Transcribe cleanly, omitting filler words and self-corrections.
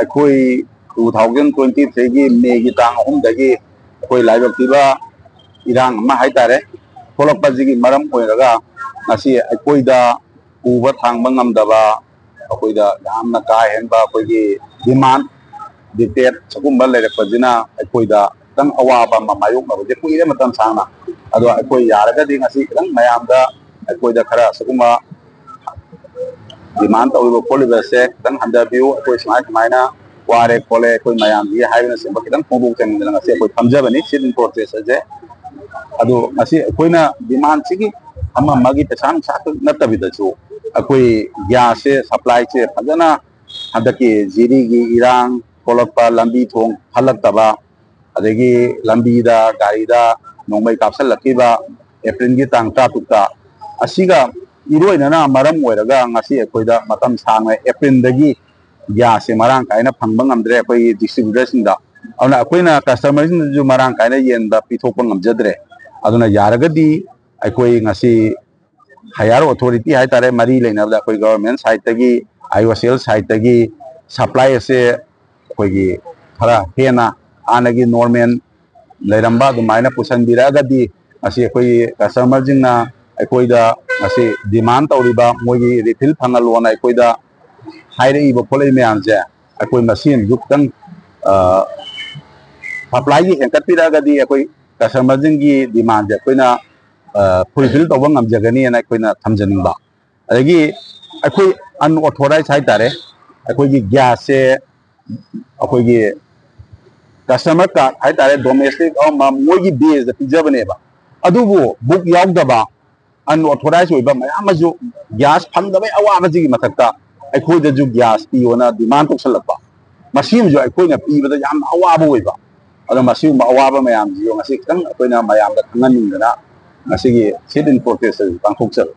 ꯑꯩꯈꯣꯏ 2023ꯒꯤ ꯃꯦꯒꯤ ꯇꯥꯡ 3ꯗꯒꯤ ꯑꯩꯈꯣꯏ ꯂꯥꯏꯕꯛꯊꯤꯕ ꯏꯔꯥꯡ ꯑꯃ ꯍꯥꯏꯇꯥꯔꯦ ꯊꯣꯛꯂꯛꯄꯁꯤꯒꯤ ꯃꯔꯝ ꯑꯣꯏꯔꯒ ꯉꯁꯤ ꯑꯩꯈꯣꯏꯗ ꯎꯕ ꯊꯥꯡꯕ ꯉꯝꯗꯕ ꯑꯩꯈꯣꯏꯗ ꯌꯥꯝꯅ ꯀꯥ ꯍꯦꯟꯕ ꯑꯩꯈꯣꯏꯒꯤ ꯗꯤꯃꯥꯟ ꯗꯤꯇꯦꯠ ꯁꯤꯒꯨꯝꯕ ꯂꯩꯔꯛꯄꯁꯤꯅ ꯑꯩꯈꯣꯏꯗ ꯈꯤꯇꯪ ꯑꯋꯥꯕ ꯑꯃ ꯃꯥꯌꯣꯛꯅꯕꯁꯦ ꯀꯨꯏꯔꯦ ꯃꯇꯝ ꯁꯥꯡꯅ ꯑꯗꯣ ꯑꯩꯈꯣꯏ ꯌꯥꯔꯒꯗꯤ ꯉꯁꯤ ꯈꯤꯇꯪ ꯃꯌꯥꯝꯗ ꯑꯩꯈꯣꯏꯗ ꯈꯔ ꯁꯤꯒꯨꯝꯕ ꯗꯤꯃꯥꯟ ꯇꯧꯔꯤꯕ ꯈꯣꯠꯂꯤꯕꯁꯦ ꯈꯤꯇꯪ ꯍꯟꯊꯕꯤꯌꯨ ꯑꯩꯈꯣꯏ ꯁꯨꯃꯥꯏꯅ ꯋꯥꯔꯦ ꯈꯣꯠꯂꯦ ꯑꯩꯈꯣꯏ ꯃꯌꯥꯝꯁꯤ ꯍꯥꯏꯕꯅꯆꯤꯡꯕ ꯈꯤꯇꯪ ꯐꯣꯡꯗꯣꯛꯆꯅꯤꯡꯗꯅ ꯉꯁꯤ ꯑꯩꯈꯣꯏ ꯊꯝꯖꯕꯅꯤ ꯁꯤꯠ ꯄ꯭ꯔꯣꯇꯦꯁ ꯑꯁꯦ ꯑꯗꯣ ꯉꯁꯤ ꯑꯩꯈꯣꯏꯅ ꯗꯤꯃꯥꯟꯁꯤꯒꯤ ꯑꯃꯒꯤ ꯄꯩꯁꯥ ꯅꯨꯡꯁꯥ ꯅꯠꯇꯕꯤꯗꯁꯨ ꯑꯩꯈꯣꯏ ꯒ꯭ꯌꯥꯁꯁꯦ ꯁꯄ꯭ꯂꯥꯏꯁꯦ ꯐꯖꯅ ꯍꯟꯗꯛꯀꯤ ꯖꯤꯔꯤꯒꯤ ꯏꯔꯥꯡ ꯊꯣꯛꯂꯛꯄ ꯂꯝꯕꯤ ꯊꯣꯡ ꯐꯠꯂꯛꯇꯕ ꯑꯗꯒꯤ ꯂꯝꯕꯤꯗ ꯒꯥꯔꯤꯗ ꯅꯣꯡꯃꯩ ꯀꯥꯞꯁꯤꯜꯂꯛꯈꯤꯕ ꯑꯦꯄ꯭ꯔꯤꯜꯒꯤ ꯇꯥꯡ 16ꯇ ꯑꯁꯤꯒ ꯏꯔꯣꯏꯅꯅ ꯃꯔꯝ ꯑꯣꯏꯔꯒ ꯉꯁꯤ ꯑꯩꯈꯣꯏꯗ ꯃꯇꯝ ꯁꯥꯡꯅ ꯑꯦꯄ꯭ꯔꯤꯜꯗꯒꯤ ꯒ꯭ꯌꯥꯁꯁꯦ ꯃꯔꯥꯡ ꯀꯥꯏꯅ ꯐꯪꯕ ꯉꯝꯗ꯭ꯔꯦ ꯑꯩꯈꯣꯏꯒꯤ ꯗꯤꯁꯇ꯭ꯔꯤꯕ꯭ꯌꯨꯇꯔꯁꯤꯡꯗ ꯑꯗꯨꯅ ꯑꯩꯈꯣꯏꯅ ꯀꯁꯇꯃꯔꯁꯤꯡꯗꯁꯨ ꯃꯔꯥꯡ ꯀꯥꯏꯅ ꯌꯦꯟꯕ ꯄꯤꯊꯣꯛꯄ ꯉꯝꯖꯗ꯭ꯔꯦ ꯑꯗꯨꯅ ꯌꯥꯔꯒꯗꯤ ꯑꯩꯈꯣꯏ ꯉꯁꯤ ꯍꯥꯌꯔ ꯑꯣꯊꯣꯔꯤꯇꯤ ꯍꯥꯏꯇꯥꯔꯦ ꯃꯔꯤ ꯂꯩꯅꯕꯗ ꯑꯩꯈꯣꯏ ꯒꯚꯔꯟꯃꯦꯟꯠ ꯁꯥꯏꯠꯇꯒꯤ IOCL ꯁꯥꯏꯠꯇꯒꯤ ꯁꯄ꯭ꯂꯥꯏ ꯑꯁꯦ ꯑꯩꯈꯣꯏꯒꯤ ꯈꯔ ꯍꯦꯟꯅ ꯍꯥꯟꯅꯒꯤ ꯅꯣꯔꯃꯦꯜ ꯂꯩꯔꯝꯕ ꯑꯗꯨꯃꯥꯏꯅ ꯄꯨꯁꯟꯕꯤꯔꯛꯑꯒꯗꯤ ꯉꯁꯤ ꯑꯩꯈꯣꯏꯒꯤ ꯀꯁꯇꯃꯔꯁꯤꯡꯅ ꯑꯩꯈꯣꯏꯗ ꯉꯁꯤ ꯗꯤꯃꯥꯟ ꯇꯧꯔꯤꯕ ꯃꯣꯏꯒꯤ ꯔꯤꯐꯤꯜ ꯐꯪꯍꯜꯂꯣꯅ ꯑꯩꯈꯣꯏꯗ ꯍꯥꯏꯔꯛꯏꯕ ꯈꯣꯠꯂꯛꯏ ꯃꯌꯥꯝꯁꯦ ꯑꯩꯈꯣꯏ ꯃꯁꯦꯟꯁꯨ ꯈꯤꯇꯪ ꯁꯄ꯭ꯂꯥꯏꯒꯤ ꯍꯦꯟꯀꯠꯄꯤꯔꯛꯑꯒꯗꯤ ꯑꯩꯈꯣꯏ ꯀꯁꯇꯃꯔꯁꯤꯡꯒꯤ ꯗꯤꯃꯥꯟꯁꯦ ꯑꯩꯈꯣꯏꯅ ꯐꯨꯜꯐꯤꯜ ꯇꯧꯕ ꯉꯝꯖꯒꯅꯤꯅ ꯑꯩꯈꯣꯏꯅ ꯊꯝꯖꯅꯤꯡꯕ ꯑꯗꯒꯤ ꯑꯩꯈꯣꯏ ꯑꯟꯑꯣꯊꯣꯔꯥꯏꯖ ꯍꯥꯏꯇꯥꯔꯦ ꯑꯩꯈꯣꯏꯒꯤ ꯒ꯭ꯌꯥꯁꯁꯦ ꯑꯩꯈꯣꯏꯒꯤ ꯀꯁꯇꯃꯔ ꯀꯥꯔꯗ ꯍꯥꯏꯇꯥꯔꯦ ꯗꯣꯃꯦꯁꯇꯤꯛ ꯃꯣꯏꯒꯤ ꯕꯦꯖꯇ ꯄꯤꯖꯕꯅꯦꯕ ꯑꯗꯨꯕꯨ ꯕꯨꯛ ꯌꯥꯎꯗꯕ ꯑꯟꯑꯣꯊꯣꯔꯥꯏꯖ ꯑꯣꯏꯕ ꯃꯌꯥꯝ ꯑꯃꯁꯨ ꯒ꯭ꯌꯥꯁ ꯐꯪꯗꯕꯩ ꯑꯋꯥꯕꯁꯤꯒꯤ ꯃꯊꯛꯇ ꯑꯩꯈꯣꯏꯗꯁꯨ ꯒ꯭ꯌꯥꯁ ꯄꯤꯌꯣꯅ ꯗꯤꯃꯥꯟ ꯇꯧꯁꯜꯂꯛꯄ ꯃꯁꯤꯃꯁꯨ ꯑꯩꯈꯣꯏꯅ ꯄꯤꯕꯗ ꯌꯥꯝꯅ ꯑꯋꯥꯕ ꯑꯣꯏꯕ ꯑꯗꯣ ꯃꯁꯤꯒꯨꯝꯕ ꯑꯋꯥꯕ ꯃꯌꯥꯝꯁꯤꯁꯨ ꯉꯁꯤ ꯈꯤꯇꯪ ꯑꯩꯈꯣꯏꯅ ꯃꯌꯥꯝꯗ ꯈꯪꯍꯟꯅꯤꯡꯗꯅ ꯉꯁꯤꯒꯤ ꯁꯤꯠ ꯏꯟ ꯄ꯭ꯔꯣꯇꯦꯁꯠ ꯑꯁꯤ ꯄꯥꯡꯊꯣꯛꯆꯕ